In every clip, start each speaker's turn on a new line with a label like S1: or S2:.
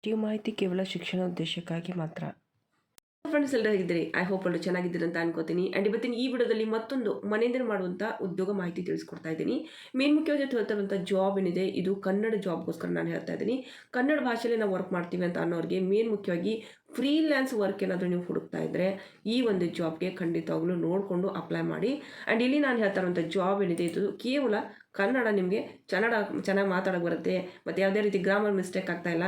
S1: ಈ ಮಾಹಿತಿ ಕೇವಲ ಶಿಕ್ಷಣ ಉದ್ದೇಶಕ್ಕಾಗಿ ಮಾತ್ರ.
S2: ಫ್ರೆಂಡ್ಸ್ ಎಲ್ಲರೂ ಹೇಗಿದ್ದೀರಿ? ಐ ಹೋಪ್ ಎಲ್ಲರೂ ಚೆನ್ನಾಗಿದ್ದೀರಿ ಅಂತ ಅನ್ಕೋತೀನಿ. ಆ್ಯಂಡ್ ಇವತ್ತಿನ ಈ ವಿಡಿಯೋದಲ್ಲಿ ಮತ್ತೊಂದು ಮನೆಯಿಂದ ಮಾಡುವಂಥ ಉದ್ಯೋಗ ಮಾಹಿತಿ ತಿಳಿಸ್ಕೊಡ್ತಾ ಇದ್ದೀನಿ. ಮೇನ್ ಮುಖ್ಯವಾಗಿ ಹೇಳ್ತಿರುವಂಥ ಜಾಬ್ ಏನಿದೆ ಇದು ಕನ್ನಡ ಜಾಬ್ಗೋಸ್ಕರ ನಾನು ಹೇಳ್ತಾ ಇದ್ದೀನಿ. ಕನ್ನಡ ಭಾಷೆಯಲ್ಲಿ ನಾವು ವರ್ಕ್ ಮಾಡ್ತೀವಿ ಅಂತ ಅನ್ನೋರಿಗೆ ಮೇನ್ ಮುಖ್ಯವಾಗಿ ಫ್ರೀಲ್ಯಾನ್ಸ್ ವರ್ಕ್ ಏನಾದರೂ ನೀವು ಹುಡುಕ್ತಾ ಇದ್ದರೆ ಈ ಒಂದು ಜಾಬ್ಗೆ ಖಂಡಿತವಾಗ್ಲೂ ನೋಡಿಕೊಂಡು ಅಪ್ಲೈ ಮಾಡಿ. ಆ್ಯಂಡ್ ಇಲ್ಲಿ ನಾನು ಹೇಳ್ತಾ ಇರುವಂಥ ಜಾಬ್ ಏನಿದೆ ಇದು ಕೇವಲ ಕನ್ನಡ ನಿಮಗೆ ಚೆನ್ನಾಗಿ ಮಾತಾಡೋಕೆ ಬರುತ್ತೆ ಮತ್ತು ಯಾವುದೇ ರೀತಿ ಗ್ರಾಮರ್ ಮಿಸ್ಟೇಕ್ ಆಗ್ತಾಯಿಲ್ಲ.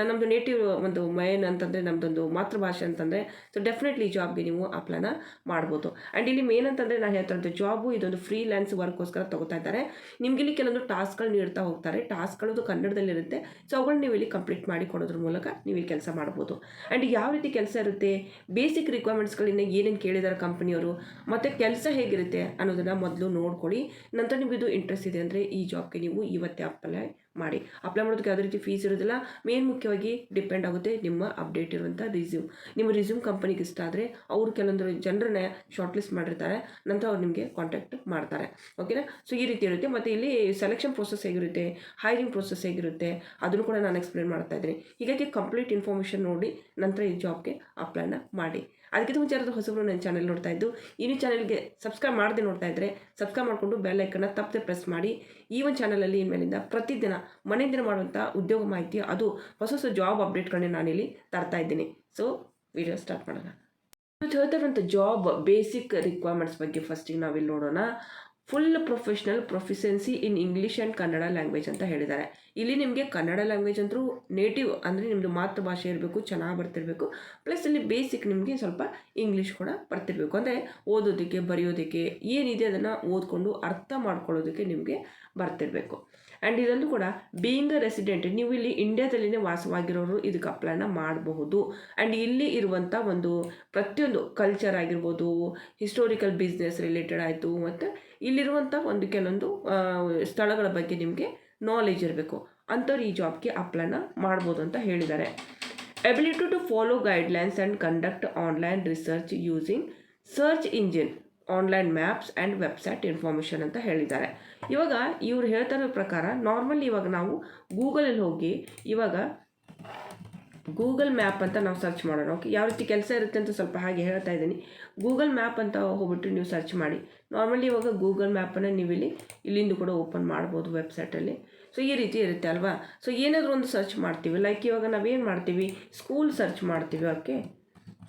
S2: ನಮ್ಮದು ನೇಟಿವ್ ಒಂದು ಮೈನ್ ಅಂತಂದರೆ ನಮ್ಮದೊಂದು ಮಾತೃಭಾಷೆ ಅಂತಂದರೆ ಸೊ ಡೆಫಿನೆಟ್ಲಿ ಈ ಜಾಬ್ಗೆ ನೀವು ಅಪ್ಲೈನ ಮಾಡ್ಬೋದು. ಆ್ಯಂಡ್ ಇಲ್ಲಿ ಮೇನ್ ಅಂತಂದರೆ ನಾನು ಹೇಳ್ತಾ ಇರೋಂಥ ಜಾಬು ಇದೊಂದು ಫ್ರೀಲ್ಯಾನ್ಸ್ ವರ್ಕ್ಗೋಸ್ಕರ ತಗೋತಾ ಇದ್ದಾರೆ. ನಿಮ್ಗೆ ಇಲ್ಲಿ ಕೆಲವೊಂದು ಟಾಸ್ಕ್ಗಳು ನೀಡ್ತಾ ಹೋಗ್ತಾರೆ. ಟಾಸ್ಕ್ಗಳದು ಕನ್ನಡದಲ್ಲಿರುತ್ತೆ. ಸೊ ಅವುಗಳನ್ನ ನೀವು ಇಲ್ಲಿ ಕಂಪ್ಲೀಟ್ ಮಾಡಿ ಕೊಡೋದ್ರ ಮೂಲಕ ನೀವು ಇಲ್ಲಿ ಕೆಲಸ ಮಾಡ್ಬೋದು. ಆ್ಯಂಡ್ ಯಾವ ರೀತಿ ಕೆಲಸ ಇರುತ್ತೆ, ಬೇಸಿಕ್ ರಿಕ್ವೈರ್ಮೆಂಟ್ಸ್ಗಳಿಂದ ಏನೇನು ಕೇಳಿದ್ದಾರೆ ಕಂಪನಿಯವರು ಮತ್ತು ಕೆಲಸ ಹೇಗಿರುತ್ತೆ ಅನ್ನೋದನ್ನು ಮೊದಲು ನೋಡ್ಕೊಳ್ಳಿ. ನಂತರ ನೀವು ಇದು ಇಂಟ್ರೆಸ್ಟ್ ಇದೆ ಅಂದರೆ ಈ ಜಾಬ್ಗೆ ನೀವು ಇವತ್ತೇ ಅಪ್ಲೈ ಮಾಡಿ. ಅಪ್ಲೈ ಮಾಡೋದಕ್ಕೆ ಯಾವುದೇ ರೀತಿ ಫೀಸ್ ಇರೋದಿಲ್ಲ. ಮೇನ್ ಮುಖ್ಯವಾಗಿ ಡಿಪೆಂಡ್ ಆಗುತ್ತೆ ನಿಮ್ಮ ಅಪ್ಡೇಟ್ ಇರುವಂಥ ರಿಸ್ಯೂಮ್. ನಿಮ್ಮ ರಿಸ್ಯೂಮ್ ಕಂಪನಿಗೆ ಇಷ್ಟ ಆದರೆ ಅವರು ಕೆಲವೊಂದು ಜನರನ್ನ ಶಾರ್ಟ್ ಲಿಸ್ಟ್ ಮಾಡಿರ್ತಾರೆ. ನಂತರ ಅವ್ರು ನಿಮಗೆ ಕಾಂಟ್ಯಾಕ್ಟ್ ಮಾಡ್ತಾರೆ. ಓಕೆನಾ? ಸೊ ಈ ರೀತಿ ಇರುತ್ತೆ. ಮತ್ತು ಇಲ್ಲಿ ಸೆಲೆಕ್ಷನ್ ಪ್ರೊಸೆಸ್ ಹೇಗಿರುತ್ತೆ, ಹೈರಿಂಗ್ ಪ್ರೊಸೆಸ್ ಹೇಗಿರುತ್ತೆ ಅದನ್ನು ಕೂಡ ನಾನು ಎಕ್ಸ್ಪ್ಲೇನ್ ಮಾಡ್ತಾ ಇದ್ದೀನಿ. ಹೀಗಾಗಿ ಕಂಪ್ಲೀಟ್ ಇನ್ಫಾರ್ಮೇಷನ್ ನೋಡಿ ನಂತರ ಈ ಜಾಬ್ಗೆ ಅಪ್ಲೈನ ಮಾಡಿ. ಅದಕ್ಕಿಂತ ಮುಂಚೆ ಯಾರಾದರೂ ಹೊಸಬರು ನನ್ನ ಚಾನಲ್ ನೋಡ್ತಾ ಇದ್ದು ಈ ಚಾನಲ್ಗೆ ಸಬ್ಸ್ಕ್ರೈಬ್ ಮಾಡದೆ ನೋಡ್ತಾ ಇದ್ದರೆ ಸಬ್ಸ್ಕ್ರೈಬ್ ಮಾಡಿಕೊಂಡು ಬೆಲ್ ಐಕನ್ನ ತಪ್ಪದೆ ಪ್ರೆಸ್ ಮಾಡಿ. ಈ ಒಂದು ಚಾನಲಲ್ಲಿ ಇನ್ಮೇಲಿಂದ ಪ್ರತಿದಿನ ಮನೆಯಿಂದ ಮಾಡುವಂಥ ಉದ್ಯೋಗ ಮಾಹಿತಿ ಅದು ಹೊಸ ಜಾಬ್ ಅಪ್ಡೇಟ್ಗಳನ್ನೇ ನಾನಿಲ್ಲಿ ತರ್ತಾ ಇದ್ದೀನಿ. ಸೊ ವಿಡಿಯೋ ಸ್ಟಾರ್ಟ್ ಮಾಡೋಣ. ಹೇಳ್ತಾ ಇರುವಂಥ ಜಾಬ್ ಬೇಸಿಕ್ ರಿಕ್ವೈರ್ಮೆಂಟ್ಸ್ ಬಗ್ಗೆ ಫಸ್ಟಿಗೆ ನಾವಿಲ್ಲಿ ನೋಡೋಣ. Full professional proficiency in English and Kannada language ಅಂತ ಹೇಳಿದ್ದಾರೆ. ಇಲ್ಲಿ ನಿಮಗೆ ಕನ್ನಡ ಲ್ಯಾಂಗ್ವೇಜ್ ಅಂತೂ ನೇಟಿವ್ ಅಂದರೆ ನಿಮ್ಮದು ಮಾತೃಭಾಷೆ ಇರಬೇಕು, ಚೆನ್ನಾಗಿ ಬರ್ತಿರಬೇಕು. ಪ್ಲಸ್ ಇಲ್ಲಿ ಬೇಸಿಕ್ ನಿಮಗೆ ಸ್ವಲ್ಪ ಇಂಗ್ಲೀಷ್ ಕೂಡ ಬರ್ತಿರಬೇಕು. ಅಂದರೆ ಓದೋದಕ್ಕೆ ಬರೆಯೋದಕ್ಕೆ ಏನಿದೆ ಅದನ್ನು ಓದ್ಕೊಂಡು ಅರ್ಥ ಮಾಡ್ಕೊಳ್ಳೋದಕ್ಕೆ ನಿಮಗೆ ಬರ್ತಿರಬೇಕು. ಆ್ಯಂಡ್ ಇದೊಂದು ಕೂಡ ಬೀಯಿಂಗ್ ಅ ರೆಸಿಡೆಂಟ್, ನೀವು ಇಲ್ಲಿ ಇಂಡಿಯಾದಲ್ಲಿನೇ ವಾಸವಾಗಿರೋರು ಇದಕ್ಕೆ ಅಪ್ಲೈನ ಮಾಡಬಹುದು. ಆ್ಯಂಡ್ ಇಲ್ಲಿ ಇರುವಂಥ ಒಂದು ಪ್ರತಿಯೊಂದು ಕಲ್ಚರ್ ಆಗಿರ್ಬೋದು, ಹಿಸ್ಟೋರಿಕಲ್ ಬಿಸ್ನೆಸ್ ರಿಲೇಟೆಡ್ ಆಯಿತು, ಮತ್ತು ಇಲ್ಲಿರುವಂಥ ಒಂದು ಕೆಲವೊಂದು ಸ್ಥಳಗಳ ಬಗ್ಗೆ ನಿಮಗೆ ನಾಲೆಜ್ ಇರಬೇಕು. ಅಂಥವ್ರು ಈ ಜಾಬ್ಗೆ ಅಪ್ಲೈನ ಮಾಡ್ಬೋದು ಅಂತ ಹೇಳಿದ್ದಾರೆ. Ability to follow guidelines and conduct online research using search engine, online maps and website information ಅಂತ ಹೇಳಿದ್ದಾರೆ. ಇವಾಗ ಇವ್ರು ಹೇಳ್ತಾ ಇರೋ ಪ್ರಕಾರ ನಾರ್ಮಲಿ ಇವಾಗ ನಾವು ಗೂಗಲಲ್ಲಿ ಹೋಗಿ ಇವಾಗ ಗೂಗಲ್ ಮ್ಯಾಪ್ ಅಂತ ನಾವು ಸರ್ಚ್ ಮಾಡೋಣ. ಓಕೆ, ಯಾವ ರೀತಿ ಕೆಲಸ ಇರುತ್ತೆ ಅಂತ ಸ್ವಲ್ಪ ಹಾಗೆ ಹೇಳ್ತಾ ಇದ್ದೀನಿ. ಗೂಗಲ್ ಮ್ಯಾಪ್ ಅಂತ ಹೋಗ್ಬಿಟ್ಟು ನೀವು ಸರ್ಚ್ ಮಾಡಿ. ನಾರ್ಮಲಿ ಇವಾಗ ಗೂಗಲ್ ಮ್ಯಾಪನ್ನು ನೀವು ಇಲ್ಲಿಂದ ಕೂಡ ಓಪನ್ ಮಾಡ್ಬೋದು ವೆಬ್ಸೈಟಲ್ಲಿ. ಸೊ ಈ ರೀತಿ ಇರುತ್ತೆ ಅಲ್ವಾ. ಸೊ ಏನಾದರೂ ಒಂದು ಸರ್ಚ್ ಮಾಡ್ತೀವಿ. ಲೈಕ್ ಇವಾಗ ನಾವೇನು ಮಾಡ್ತೀವಿ, ಸ್ಕೂಲ್ ಸರ್ಚ್ ಮಾಡ್ತೀವಿ. Okay,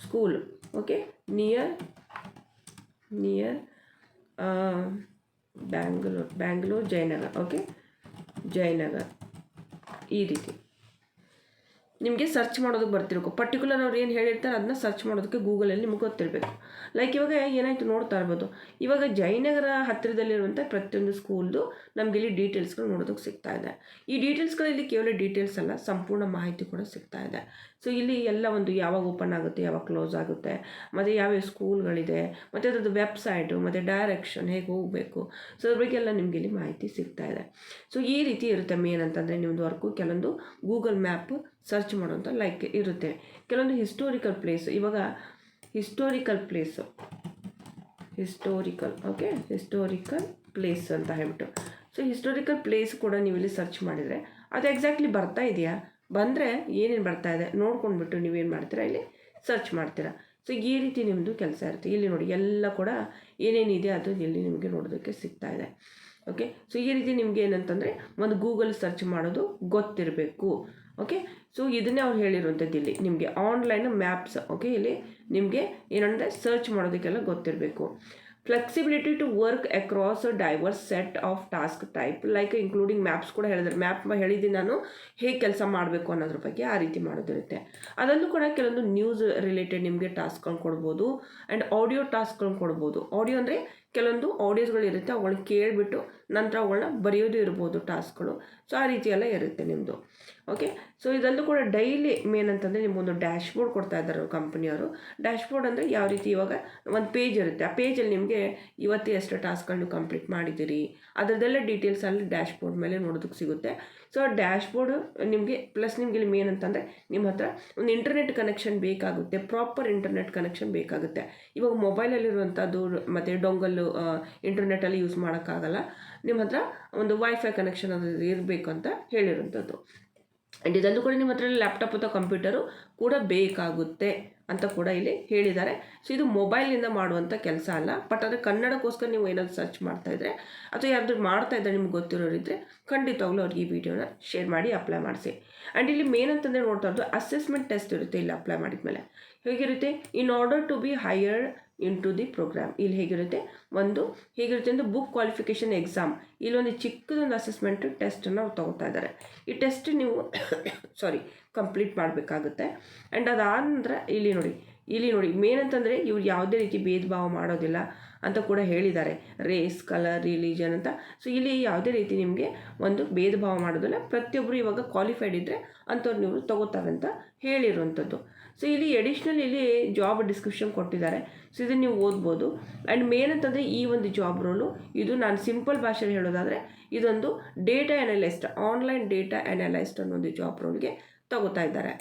S2: school. Okay, near Bangalore Jayanagar. Okay, Jayanagar. ಈ ರೀತಿ ನಿಮಗೆ ಸರ್ಚ್ ಮಾಡೋದಕ್ಕೆ ಬರ್ತಿರಬೇಕು. ಪರ್ಟಿಕ್ಯುಲರ್ ಅವ್ರು ಏನು ಹೇಳಿರ್ತಾರೆ ಅದನ್ನ ಸರ್ಚ್ ಮಾಡೋದಕ್ಕೆ ಗೂಗಲಲ್ಲಿ ನಿಮಗೆ ಗೊತ್ತಿರಬೇಕು. ಲೈಕ್ ಇವಾಗ ಏನಾಯಿತು ನೋಡ್ತಾ ಇರ್ಬೋದು. ಇವಾಗ ಜಯನಗರ ಹತ್ತಿರದಲ್ಲಿರುವಂಥ ಪ್ರತಿಯೊಂದು ಸ್ಕೂಲ್ದು ನಮಗೆ ಇಲ್ಲಿ ಡೀಟೇಲ್ಸ್ಗಳು ನೋಡೋದಕ್ಕೆ ಸಿಗ್ತಾ ಇದೆ. ಈ ಡೀಟೇಲ್ಸ್ಗಳಲ್ಲಿ ಕೇವಲ ಡೀಟೇಲ್ಸ್ ಅಲ್ಲ, ಸಂಪೂರ್ಣ ಮಾಹಿತಿ ಕೂಡ ಸಿಗ್ತಾ ಇದೆ. ಸೊ ಇಲ್ಲಿ ಎಲ್ಲ ಒಂದು ಯಾವಾಗ ಓಪನ್ ಆಗುತ್ತೆ, ಯಾವಾಗ ಕ್ಲೋಸ್ ಆಗುತ್ತೆ, ಮತ್ತು ಯಾವ್ಯಾವ ಸ್ಕೂಲ್ಗಳಿದೆ, ಮತ್ತು ಅದರದ್ದು ವೆಬ್ಸೈಟು, ಮತ್ತು ಡೈರೆಕ್ಷನ್ ಹೇಗೆ ಹೋಗಬೇಕು, ಸೊ ಅದ್ರ ಬಗ್ಗೆ ಎಲ್ಲ ನಿಮಗೆ ಇಲ್ಲಿ ಮಾಹಿತಿ ಸಿಗ್ತಾ ಇದೆ. ಸೊ ಈ ರೀತಿ ಇರುತ್ತೆ. ಮೇನ್ ಅಂತಂದರೆ ನಿಮ್ಮದು ವರ್ಕು ಕೆಲವೊಂದು ಗೂಗಲ್ ಮ್ಯಾಪ್ ಸರ್ಚ್ ಮಾಡೋಂಥ ಲೈಕ್ ಇರುತ್ತೆ. ಕೆಲವೊಂದು ಹಿಸ್ಟೋರಿಕಲ್ ಪ್ಲೇಸ್, ಇವಾಗ ಹಿಸ್ಟೋರಿಕಲ್ ಪ್ಲೇಸ್ ಅಂತ ಹೇಳ್ಬಿಟ್ಟು, ಸೊ ಹಿಸ್ಟೋರಿಕಲ್ ಪ್ಲೇಸ್ ಕೂಡ ನೀವು ಇಲ್ಲಿ ಸರ್ಚ್ ಮಾಡಿದರೆ ಅದು ಎಕ್ಸಾಕ್ಟ್ಲಿ ಬರ್ತಾ ಇದೆಯಾ, ಬಂದರೆ ಏನೇನು ಬರ್ತಾ ಇದೆ ನೋಡ್ಕೊಂಡ್ಬಿಟ್ಟು ನೀವೇನು ಮಾಡ್ತೀರಾ, ಇಲ್ಲಿ ಸರ್ಚ್ ಮಾಡ್ತೀರಾ. ಸೊ ಈ ರೀತಿ ನಿಮ್ಮದು ಕೆಲಸ ಇರುತ್ತೆ. ಇಲ್ಲಿ ನೋಡಿ ಎಲ್ಲ ಕೂಡ ಏನೇನಿದೆ ಅದು ಇಲ್ಲಿ ನಿಮಗೆ ನೋಡೋದಕ್ಕೆ ಸಿಗ್ತಾ ಇದೆ. ಓಕೆ, ಸೊ ಈ ರೀತಿ ನಿಮಗೆ ಏನಂತಂದರೆ ಒಂದು ಗೂಗಲ್ ಸರ್ಚ್ ಮಾಡೋದು ಗೊತ್ತಿರಬೇಕು. ಓಕೆ, ಸೊ ಇದನ್ನೇ ಅವ್ರು ಹೇಳಿರುವಂಥದ್ದು ಇಲ್ಲಿ ನಿಮಗೆ ಆನ್ಲೈನ್ ಮ್ಯಾಪ್ಸ್. ಓಕೆ, ಇಲ್ಲಿ ನಿಮಗೆ ಏನಂದರೆ ಸರ್ಚ್ ಮಾಡೋದಕ್ಕೆಲ್ಲ ಗೊತ್ತಿರಬೇಕು. Flexibility to work across diverse set of task type, like including maps ಕೂಡ ಹೇಳಿದ್ದಾರೆ. ಮ್ಯಾಪ್ ಹೇಳಿದ್ದೀನಿ ನಾನು ಹೇಗೆ ಕೆಲಸ ಮಾಡಬೇಕು ಅನ್ನೋದ್ರ ಬಗ್ಗೆ, ಆ ರೀತಿ ಮಾಡೋದಿರುತ್ತೆ. ಅದರಲ್ಲೂ ಕೂಡ ಕೆಲವೊಂದು ನ್ಯೂಸ್ ರಿಲೇಟೆಡ್ ನಿಮಗೆ ಟಾಸ್ಕ್ಗಳನ್ನ ಕೊಡ್ಬೋದು. ಆ್ಯಂಡ್ ಆಡಿಯೋ ಟಾಸ್ಕ್ಗಳನ್ನ ಕೊಡ್ಬೋದು. ಆಡಿಯೋ ಅಂದರೆ ಕೆಲವೊಂದು ಆಡಿಯೋಸ್ಗಳು ಇರುತ್ತೆ, ಅವುಗಳನ್ನ ಕೇಳಿಬಿಟ್ಟು ನಂತರ ಅವುಗಳನ್ನ ಬರೆಯೋದು ಇರ್ಬೋದು ಟಾಸ್ಕ್ಗಳು. ಸೊ ಆ ರೀತಿ ಎಲ್ಲ ಇರುತ್ತೆ ನಿಮ್ಮದು. ಓಕೆ, ಸೊ ಇದಲ್ಲೂ ಕೂಡ ಡೈಲಿ ಮೇನ್ ಅಂತಂದರೆ ನಿಮಗೊಂದು ಡ್ಯಾಶ್ ಬೋರ್ಡ್ ಕೊಡ್ತಾ ಇದ್ದಾರೆ ಕಂಪನಿಯವರು. ಡ್ಯಾಶ್ ಬೋರ್ಡ್ ಅಂದರೆ ಯಾವ ರೀತಿ, ಇವಾಗ ಒಂದು ಪೇಜ್ ಇರುತ್ತೆ. ಆ ಪೇಜಲ್ಲಿ ನಿಮಗೆ ಇವತ್ತು ಎಷ್ಟು ಟಾಸ್ಕ್ಗಳನ್ನು ಕಂಪ್ಲೀಟ್ ಮಾಡಿದ್ದೀರಿ ಅದರದ್ದೆಲ್ಲ ಡೀಟೇಲ್ಸ್ ಅಲ್ಲಿ ಡ್ಯಾಶ್ ಬೋರ್ಡ್ ಮೇಲೆ ನೋಡೋದಕ್ಕೆ ಸಿಗುತ್ತೆ. ಸೊ ಆ ಡ್ಯಾಶ್ ಬೋರ್ಡ್ ನಿಮಗೆ ಪ್ಲಸ್ ನಿಮಗೆ ಇಲ್ಲಿ ಮೇನ್ ಅಂತಂದರೆ ನಿಮ್ಮ ಹತ್ರ ಒಂದು ಇಂಟರ್ನೆಟ್ ಕನೆಕ್ಷನ್ ಬೇಕಾಗುತ್ತೆ, ಪ್ರಾಪರ್ ಇಂಟರ್ನೆಟ್ ಕನೆಕ್ಷನ್ ಬೇಕಾಗುತ್ತೆ. ಇವಾಗ ಮೊಬೈಲಲ್ಲಿರುವಂಥದ್ದು ಮತ್ತು ಡೊಂಗಲ್ಲು ಇಂಟರ್ನೆಟಲ್ಲಿ ಯೂಸ್ ಮಾಡೋಕ್ಕಾಗಲ್ಲ. ನಿಮ್ಮ ಹತ್ರ ಒಂದು ವೈಫೈ ಕನೆಕ್ಷನ್ ಅದು ಇರಬೇಕು ಅಂತ ಹೇಳಿರುವಂಥದ್ದು. ಆ್ಯಂಡ್ ಇದಲ್ಲೂ ಕೂಡ ನಿಮ್ಮ ಹತ್ರ ಲ್ಯಾಪ್ಟಾಪ್ ಅಥವಾ ಕಂಪ್ಯೂಟರು ಕೂಡ ಬೇಕಾಗುತ್ತೆ ಅಂತ ಕೂಡ ಇಲ್ಲಿ ಹೇಳಿದ್ದಾರೆ. ಸೊ ಇದು ಮೊಬೈಲಿಂದ ಮಾಡುವಂಥ ಕೆಲಸ ಅಲ್ಲ, ಬಟ್ ಆದರೆ ಕನ್ನಡಕ್ಕೋಸ್ಕರ ನೀವು ಏನಾದರೂ ಸರ್ಚ್ ಮಾಡ್ತಾಯಿದ್ರೆ ಅಥವಾ ಯಾರಾದರೂ ಮಾಡ್ತಾಯಿದ್ರೆ ನಿಮ್ಗೆ ಗೊತ್ತಿರೋರಿದ್ದರೆ ಖಂಡಿತವಾಗ್ಲೂ ಅವ್ರಿಗೆ ಈ ವಿಡಿಯೋನ ಶೇರ್ ಮಾಡಿ ಅಪ್ಲೈ ಮಾಡಿಸಿ. ಆ್ಯಂಡ್ ಇಲ್ಲಿ ಮೇನ್ ಅಂತಂದರೆ ನೋಡ್ತಾ ಇರೋದು ಅಸೆಸ್ಮೆಂಟ್ ಟೆಸ್ಟ್ ಇರುತ್ತೆ ಇಲ್ಲಿ ಅಪ್ಲೈ ಮಾಡಿದ್ಮೇಲೆ. ಹೇಗಿರುತ್ತೆ, in order to be hired in to the programme. ಇಲ್ಲಿ ಹೇಗಿರುತ್ತೆ ಅಂದರೆ ಬುಕ್ ಕ್ವಾಲಿಫಿಕೇಷನ್ ಎಕ್ಸಾಮ್. ಇಲ್ಲೊಂದು ಚಿಕ್ಕದೊಂದು ಅಸೆಸ್ಮೆಂಟ್ ಟೆಸ್ಟನ್ನು ತಗೋತಾ ಇದ್ದಾರೆ. ಈ ಟೆಸ್ಟ್ ನೀವು ಕಂಪ್ಲೀಟ್ ಮಾಡಬೇಕಾಗುತ್ತೆ. ಆ್ಯಂಡ್ ಅದಾದ ಇಲ್ಲಿ ನೋಡಿ ಮೇನ್ ಅಂತಂದರೆ ಇವ್ರು ಯಾವುದೇ ರೀತಿ ಭೇದ ಭಾವ ಮಾಡೋದಿಲ್ಲ ಅಂತ ಕೂಡ ಹೇಳಿದ್ದಾರೆ. ರೇಸ್, ಕಲರ್, ರಿಲಿಜನ್ ಅಂತ. ಸೊ ಇಲ್ಲಿ ಯಾವುದೇ ರೀತಿ ನಿಮಗೆ ಒಂದು ಭೇದ ಭಾವ ಮಾಡೋದಿಲ್ಲ. ಪ್ರತಿಯೊಬ್ಬರು ಇವಾಗ ಕ್ವಾಲಿಫೈಡ್ ಇದ್ದರೆ ಅಂಥವ್ರು ನೀವು ತಗೋತಾರೆ ಅಂತ ಹೇಳಿರುವಂಥದ್ದು. ಸೊ ಇಲ್ಲಿ ಅಡಿಷ್ನಲ್ ಇಲ್ಲಿ ಜಾಬ್ ಡಿಸ್ಕ್ರಿಪ್ಷನ್ ಕೊಟ್ಟಿದ್ದಾರೆ. ಸೊ ಇದನ್ನು ನೀವು ಓದ್ಬೋದು. ಆ್ಯಂಡ್ ಮೇನ್ ಅಂತಂದರೆ ಈ ಒಂದು ಜಾಬ್ ರೋಲು ಇದು ನಾನು ಸಿಂಪಲ್ ಭಾಷೆಯಲ್ಲಿ ಹೇಳೋದಾದರೆ ಇದೊಂದು data analyst, online data analyst ಅನ್ನೋದು ಜಾಬ್ ರೋಲ್ಗೆ ತಗೋತಾ ಇದ್ದಾರೆ.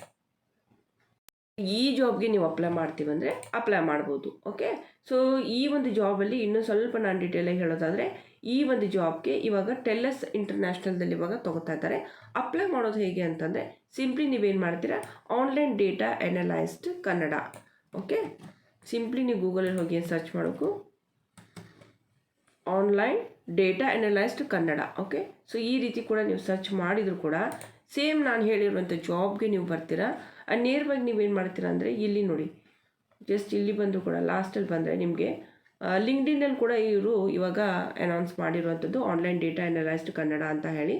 S2: ಈ ಜಾಬ್ಗೆ ನೀವು ಅಪ್ಲೈ ಮಾಡ್ತೀವಂದರೆ ಅಪ್ಲೈ ಮಾಡ್ಬೋದು. ಓಕೆ, ಸೊ ಈ ಒಂದು ಜಾಬಲ್ಲಿ ಇನ್ನೂ ಸ್ವಲ್ಪ ನಾನು ಡೀಟೇಲಾಗಿ ಹೇಳೋದಾದರೆ ಈ ಒಂದು ಜಾಬ್ಗೆ ಇವಾಗ ಟೆಲ್ಲಸ್ ಇಂಟರ್ನ್ಯಾಷನಲ್ದಲ್ಲಿ ಇವಾಗ ತಗೋತಾ ಇದ್ದಾರೆ. ಅಪ್ಲೈ ಮಾಡೋದು ಹೇಗೆ ಅಂತಂದರೆ ಸಿಂಪ್ಲಿ ನೀವೇನು ಮಾಡ್ತೀರಾ, online data analyst Kannada. Okay, simply ನೀವು ಗೂಗಲಲ್ಲಿ ಹೋಗಿ ಸರ್ಚ್ ಮಾಡೋಕ್ಕೂ online data analyst Kannada. Okay, so ಈ ರೀತಿ ಕೂಡ ನೀವು ಸರ್ಚ್ ಮಾಡಿದರೂ ಕೂಡ ಸೇಮ್ ನಾನು ಹೇಳಿರುವಂಥ ಜಾಬ್ಗೆ ನೀವು ಬರ್ತೀರಾ. ನೇರವಾಗಿ ನೀವೇನು ಮಾಡ್ತೀರಾ ಅಂದರೆ ಇಲ್ಲಿ ನೋಡಿ, ಜಸ್ಟ್ ಇಲ್ಲಿ ಬಂದರೂ ಕೂಡ ಲಾಸ್ಟಲ್ಲಿ ಬಂದರೆ ನಿಮಗೆ ಲಿಂಕ್ಡ್ಇನ್ನಲ್ಲಿ ಕೂಡ ಇವರು ಇವಾಗ ಅನೌನ್ಸ್ ಮಾಡಿರುವಂಥದ್ದು ಆನ್ಲೈನ್ ಡೇಟಾ ಅನಲೈಸ್ಟ್ ಕನ್ನಡ ಅಂತ ಹೇಳಿ.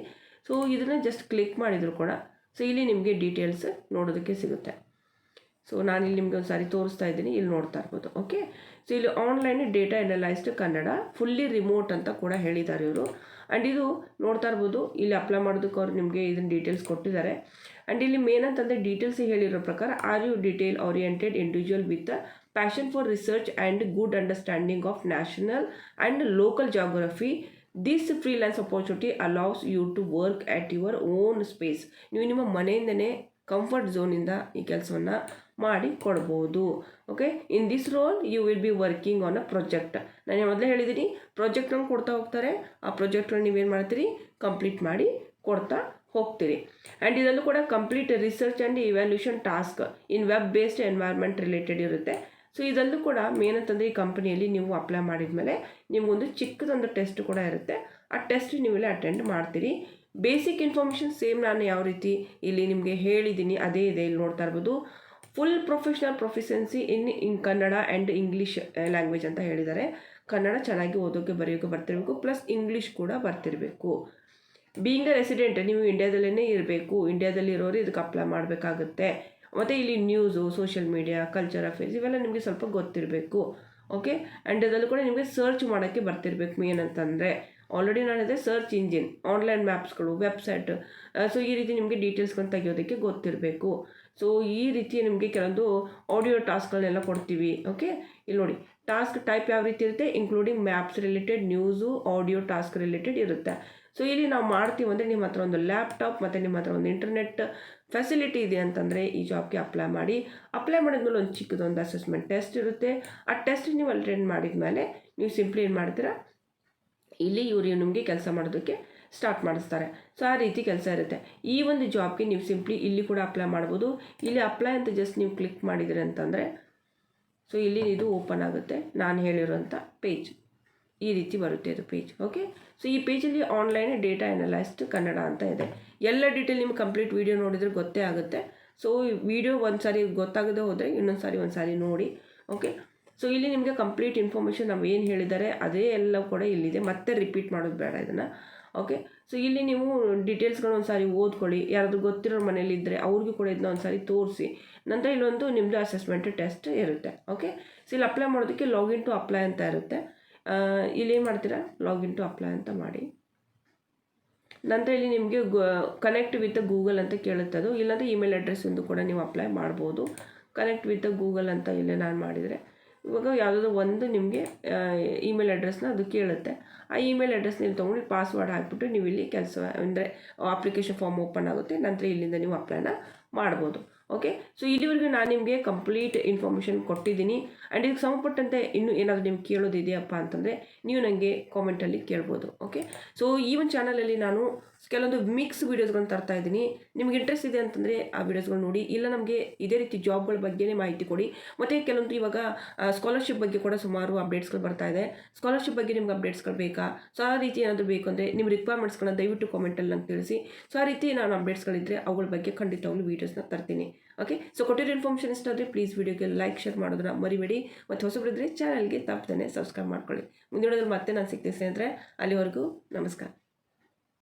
S2: ಸೊ ಇದನ್ನು ಜಸ್ಟ್ ಕ್ಲಿಕ್ ಮಾಡಿದರೂ ಕೂಡ ಸೊ ಇಲ್ಲಿ ನಿಮಗೆ ಡೀಟೇಲ್ಸ್ ನೋಡೋದಕ್ಕೆ ಸಿಗುತ್ತೆ. ಸೊ ನಾನಿಲ್ಲಿ ನಿಮಗೆ ಒಂದು ಸಾರಿ ತೋರಿಸ್ತಾ ಇದ್ದೀನಿ, ಇಲ್ಲಿ ನೋಡ್ತಾ ಇರ್ಬೋದು. ಓಕೆ, ಸೊ ಇಲ್ಲಿ online data analyst Kannada fully remote ಅಂತ ಕೂಡ ಹೇಳಿದ್ದಾರೆ ಇವರು. ಆ್ಯಂಡ್ ಇದು ನೋಡ್ತಾ ಇರ್ಬೋದು, ಇಲ್ಲಿ ಅಪ್ಲೈ ಮಾಡೋದಕ್ಕೆ ಅವ್ರು ನಿಮಗೆ ಇದನ್ನು ಡೀಟೇಲ್ಸ್ ಕೊಟ್ಟಿದ್ದಾರೆ. ಆ್ಯಂಡ್ ಇಲ್ಲಿ ಮೇನ್ ಅಂತಂದರೆ ಡೀಟೇಲ್ಸ್ ಹೇಳಿರೋ ಪ್ರಕಾರ are you detail oriented individual with passion for research and good understanding of national and local geography. This freelance opportunity allows you to work at your own space. ನೀವು ನಿಮ್ಮ ಮನೆಯಿಂದನೇ comfort ಝೋನಿಂದ ಈ ಕೆಲಸವನ್ನು ಮಾಡಿ ಕೊಡ್ಬೋದು. Okay, in this role you will be working on a project. ನಾನು ಮೊದಲೇ ಹೇಳಿದ್ದೀನಿ, ಪ್ರಾಜೆಕ್ಟನ್ನು ಕೊಡ್ತಾ ಹೋಗ್ತಾರೆ. ಆ ಪ್ರಾಜೆಕ್ಟನ್ನು ನೀವೇನು ಮಾಡ್ತೀರಿ, ಕಂಪ್ಲೀಟ್ ಮಾಡಿ ಕೊಡ್ತಾ ಹೋಗ್ತೀರಿ. ಆ್ಯಂಡ್ ಇದರಲ್ಲೂ ಕೂಡ complete research and evaluation task in web based environment related ಇರುತ್ತೆ. ಸೊ ಇದಲ್ಲೂ ಕೂಡ ಮೇನ್ ಅಂತಂದರೆ ಈ ಕಂಪ್ನಿಯಲ್ಲಿ ನೀವು ಅಪ್ಲೈ ಮಾಡಿದ ಮೇಲೆ ನಿಮಗೊಂದು ಚಿಕ್ಕದೊಂದು ಟೆಸ್ಟ್ ಕೂಡ ಇರುತ್ತೆ. ಆ ಟೆಸ್ಟ್ ನೀವೆಲ್ಲ ಅಟೆಂಡ್ ಮಾಡ್ತೀರಿ. ಬೇಸಿಕ್ ಇನ್ಫಾರ್ಮೇಷನ್ ಸೇಮ್ ನಾನು ಯಾವ ರೀತಿ ಇಲ್ಲಿ ನಿಮಗೆ ಹೇಳಿದ್ದೀನಿ ಅದೇ ಇದೆ. ಇಲ್ಲಿ ನೋಡ್ತಾ ಇರ್ಬೋದು, full professional proficiency in Kannada and English language ಅಂತ ಹೇಳಿದ್ದಾರೆ. ಕನ್ನಡ ಚೆನ್ನಾಗಿ ಓದೋಕ್ಕೆ ಬರೆಯೋಕ್ಕೆ ಬರ್ತಿರಬೇಕು, ಪ್ಲಸ್ ಇಂಗ್ಲೀಷ್ ಕೂಡ ಬರ್ತಿರಬೇಕು. ಬೀಯಿಂಗ್ ಅ ರೆಸಿಡೆಂಟ್, ನೀವು ಇಂಡಿಯಾದಲ್ಲೇ ಇರಬೇಕು. ಇಂಡಿಯಾದಲ್ಲಿ ಇರೋರು ಇದಕ್ಕೆ ಅಪ್ಲೈ ಮಾಡಬೇಕಾಗುತ್ತೆ. ಮತ್ತು ಇಲ್ಲಿ news, social media, culture affairs ಇವೆಲ್ಲ ನಿಮಗೆ ಸ್ವಲ್ಪ ಗೊತ್ತಿರಬೇಕು. ಓಕೆ, ಆ್ಯಂಡ್ ಅದರಲ್ಲೂ ಕೂಡ ನಿಮಗೆ ಸರ್ಚ್ ಮಾಡೋಕ್ಕೆ ಬರ್ತಿರ್ಬೇಕು. ಮೇನ್ ಅಂತಂದರೆ ಆಲ್ರೆಡಿ ನಾನಿದೆ ಸರ್ಚ್ ಇಂಜಿನ್, ಆನ್ಲೈನ್ ಮ್ಯಾಪ್ಸ್ಗಳು, ವೆಬ್ಸೈಟ್. ಸೊ ಈ ರೀತಿ ನಿಮಗೆ ಡೀಟೇಲ್ಸ್ಗಳನ್ನ ತೆಗೆಯೋದಕ್ಕೆ ಗೊತ್ತಿರಬೇಕು. ಸೊ ಈ ರೀತಿ ನಿಮಗೆ ಕೆಲವೊಂದು ಆಡಿಯೋ ಟಾಸ್ಕ್ಗಳನ್ನೆಲ್ಲ ಕೊಡ್ತೀವಿ. ಓಕೆ, ಇಲ್ಲಿ ನೋಡಿ ಟಾಸ್ಕ್ ಟೈಪ್ ಯಾವ ರೀತಿ ಇರುತ್ತೆ, including maps related, news, audio task related ಇರುತ್ತೆ. ಸೊ ಇಲ್ಲಿ ನಾವು ಮಾಡ್ತೀವಿ ಅಂದರೆ ನಿಮ್ಮ ಹತ್ರ ಒಂದು ಲ್ಯಾಪ್ಟಾಪ್ ಮತ್ತು ನಿಮ್ಮ ಹತ್ರ ಒಂದು ಇಂಟರ್ನೆಟ್ ಫೆಸಿಲಿಟಿ ಇದೆ ಅಂತಂದರೆ ಈ ಜಾಬ್ಗೆ ಅಪ್ಲೈ ಮಾಡಿ. ಅಪ್ಲೈ ಮಾಡಿದ್ಮೇಲೆ ಒಂದು ಚಿಕ್ಕದೊಂದು ಅಸೆಸ್ಮೆಂಟ್ ಟೆಸ್ಟ್ ಇರುತ್ತೆ. ಆ ಟೆಸ್ಟ್ ನೀವು ಅಟೆಂಡ್ ಮಾಡಿದ ಮೇಲೆ ನೀವು ಸಿಂಪ್ಲಿ ಏನು ಮಾಡ್ತೀರಾ, ಇಲ್ಲಿ ಇವರು ನಿಮಗೆ ಕೆಲಸ ಮಾಡೋದಕ್ಕೆ ಸ್ಟಾರ್ಟ್ ಮಾಡಿಸ್ತಾರೆ. ಸೊ ಆ ರೀತಿ ಕೆಲಸ ಇರುತ್ತೆ. ಈ ಒಂದು ಜಾಬ್ಗೆ ನೀವು ಸಿಂಪ್ಲಿ ಇಲ್ಲಿ ಕೂಡ ಅಪ್ಲೈ ಮಾಡ್ಬೋದು. ಇಲ್ಲಿ ಅಪ್ಲೈ ಅಂತ ಜಸ್ಟ್ ನೀವು ಕ್ಲಿಕ್ ಮಾಡಿದಿರಿ ಅಂತಂದರೆ ಸೊ ಇಲ್ಲಿ ಇದು ಓಪನ್ ಆಗುತ್ತೆ. ನಾನು ಹೇಳಿರೋಂಥ ಪೇಜ್ ಈ ರೀತಿ ಬರುತ್ತೆ ಇದು ಪೇಜ್. ಓಕೆ, ಸೊ ಈ ಪೇಜಲ್ಲಿ ಆನ್ಲೈನ್ ಡೇಟಾ ಅನಲೈಸ್ಟ್ ಕನ್ನಡ ಅಂತ ಇದೆ. ಎಲ್ಲ ಡೀಟೇಲ್ ನಿಮ್ಗೆ ಕಂಪ್ಲೀಟ್ ವೀಡಿಯೋ ನೋಡಿದರೆ ಗೊತ್ತೇ ಆಗುತ್ತೆ. ಸೊ ಈ ವಿಡಿಯೋ ಒಂದು ಸಾರಿ ಗೊತ್ತಾಗದೆ ಹೋದರೆ ಒಂದು ಸಾರಿ ನೋಡಿ. ಓಕೆ, ಸೊ ಇಲ್ಲಿ ನಿಮಗೆ ಕಂಪ್ಲೀಟ್ ಇನ್ಫಾರ್ಮೇಷನ್ ನಾವು ಏನು ಹೇಳಿದ್ದಾರೆ ಅದೇ ಎಲ್ಲ ಕೂಡ ಇಲ್ಲಿದೆ. ಮತ್ತೆ ರಿಪೀಟ್ ಮಾಡೋದು ಬೇಡ ಇದನ್ನು. ಓಕೆ, ಸೊ ಇಲ್ಲಿ ನೀವು ಡೀಟೇಲ್ಸ್ಗಳು ಒಂದು ಸಾರಿ ಓದ್ಕೊಳ್ಳಿ. ಯಾರಾದರೂ ಗೊತ್ತಿರೋ ಮನೇಲಿದ್ದರೆ ಅವ್ರಿಗೂ ಕೂಡ ಇದನ್ನ ಒಂದು ಸಾರಿ ತೋರಿಸಿ. ನಂತರ ಇಲ್ಲೊಂದು ನಿಮ್ಮದು ಅಸೆಸ್ಮೆಂಟ್ ಟೆಸ್ಟ್ ಇರುತ್ತೆ. ಓಕೆ, ಸೊ ಇಲ್ಲಿ ಅಪ್ಲೈ ಮಾಡೋದಕ್ಕೆ ಲಾಗಿನ್ ಟು ಅಪ್ಲೈ ಅಂತ ಇರುತ್ತೆ. ಇಲ್ಲೇನು ಮಾಡ್ತೀರಾ, ಲಾಗಿನ್ ಟು ಅಪ್ಲೈ ಅಂತ ಮಾಡಿ. ನಂತರ ಇಲ್ಲಿ ನಿಮಗೆ ಕನೆಕ್ಟ್ ವಿತ್ ಗೂಗಲ್ ಅಂತ ಕೇಳುತ್ತದು. ಇಲ್ಲಾಂದರೆ ಇಮೇಲ್ ಅಡ್ರೆಸ್ ಒಂದು ಕೂಡ ನೀವು ಅಪ್ಲೈ ಮಾಡ್ಬೋದು. ಕನೆಕ್ಟ್ ವಿತ್ ಗೂಗಲ್ ಅಂತ ಇಲ್ಲೇ ನಾನು ಮಾಡಿದರೆ ಇವಾಗ ಯಾವುದಾದ್ರು ಒಂದು ನಿಮಗೆ ಇಮೇಲ್ ಅಡ್ರೆಸ್ನ ಅದು ಕೇಳುತ್ತೆ. ಆ ಇಮೇಲ್ ಅಡ್ರೆಸ್ನ ಇಲ್ಲಿ ತೊಗೊಂಡು ಪಾಸ್ವರ್ಡ್ ಹಾಕಿಬಿಟ್ಟು ನೀವು ಇಲ್ಲಿ ಕೆಲಸ ಅಂದರೆ ಅಪ್ಲಿಕೇಶನ್ ಫಾರ್ಮ್ ಓಪನ್ ಆಗುತ್ತೆ. ನಂತರ ಇಲ್ಲಿಂದ ನೀವು ಅಪ್ಲೈನ ಮಾಡ್ಬೋದು. ಓಕೆ. ಸೊ ಇಲ್ಲಿವರೆಗೂ ನಾನು ನಿಮಗೆ ಕಂಪ್ಲೀಟ್ ಇನ್ಫಾರ್ಮೇಷನ್ ಕೊಟ್ಟಿದ್ದೀನಿ. ಆ್ಯಂಡ್ ಇದಕ್ಕೆ ಸಂಬಂಧಪಟ್ಟಂತೆ ಇನ್ನೂ ಏನಾದರೂ ನಿಮ್ಗೆ ಕೇಳೋದಿದೆಯಪ್ಪ ಅಂತಂದರೆ ನೀವು ನನಗೆ ಕಾಮೆಂಟಲ್ಲಿ ಕೇಳ್ಬೋದು. ಓಕೆ. ಸೊ ಈ ಒಂದು ಚಾನಲಲ್ಲಿ ನಾನು ಕೆಲವೊಂದು ಮಿಕ್ಸ್ ವೀಡಿಯೋಸ್ಗಳನ್ನ ತರ್ತಾ ಇದ್ದೀನಿ. ನಿಮ್ಗೆ ಇಂಟ್ರೆಸ್ಟ್ ಇದೆ ಅಂತಂದರೆ ಆ ವೀಡಿಯೋಸ್ಗಳು ನೋಡಿ, ಇಲ್ಲ ನಮಗೆ ಇದೇ ರೀತಿ ಜಾಬ್ಗಳ ಬಗ್ಗೆನೇ ಮಾಹಿತಿ ಕೊಡಿ. ಮತ್ತು ಕೆಲವೊಂದು ಇವಾಗ ಸ್ಕಾಲರ್ಶಿಪ್ ಬಗ್ಗೆ ಕೂಡ ಸುಮಾರು ಅಪ್ಡೇಟ್ಸ್ಗಳು ಬರ್ತಾ ಇದೆ. ಸ್ಕಾಲರ್ಶಿಪ್ ಬಗ್ಗೆ ನಿಮ್ಗೆ ಅಪ್ಡೇಟ್ಸ್ಗಳು ಬೇಕಾ? ಸೊ ಆ ರೀತಿ ಏನಾದರೂ ಬೇಕು ಅಂದರೆ ನಿಮ್ಮ ರಿಕ್ವೈರ್ಮೆಂಟ್ಸ್ಗಳನ್ನ ದಯವಿಟ್ಟು ಕಾಮೆಂಟಲ್ಲಿ ನಂಗೆ ತಿಳಿಸಿ. ಸೊ ಆ ರೀತಿ ನಾನು ಅಪ್ಡೇಟ್ಸ್ಗಳಿದ್ದರೆ ಅವುಗಳ ಬಗ್ಗೆ ಖಂಡಿತವಾಗ್ಲೂ ವೀಡಿಯೋಸ್ನ ತರ್ತೀನಿ. ಓಕೆ. ಸೊ ಕೊಟ್ಟಿರೋ ಇನ್ಫಾರ್ಮೇಷನ್ ಇಷ್ಟ ಆದರೆ ಪ್ಲೀಸ್ ವೀಡಿಯೋಗೆ ಲೈಕ್ ಶೇರ್ ಮಾಡೋದನ್ನ ಮರಿಬೇಡಿ. ಮತ್ತು ಹೊಸಬರಿದ್ದರೆ ಚಾನಲ್ಗೆ ತಪ್ಪದೇ ಸಬ್ಸ್ಕ್ರೈಬ್ ಮಾಡ್ಕೊಳ್ಳಿ. ಮುಂದಿನ ಮತ್ತೆ ನಾನು ಸಿಗ್ತೀನಿ ಸ್ನೇಹಿತರೆ. ಅಲ್ಲಿವರೆಗೂ ನಮಸ್ಕಾರ.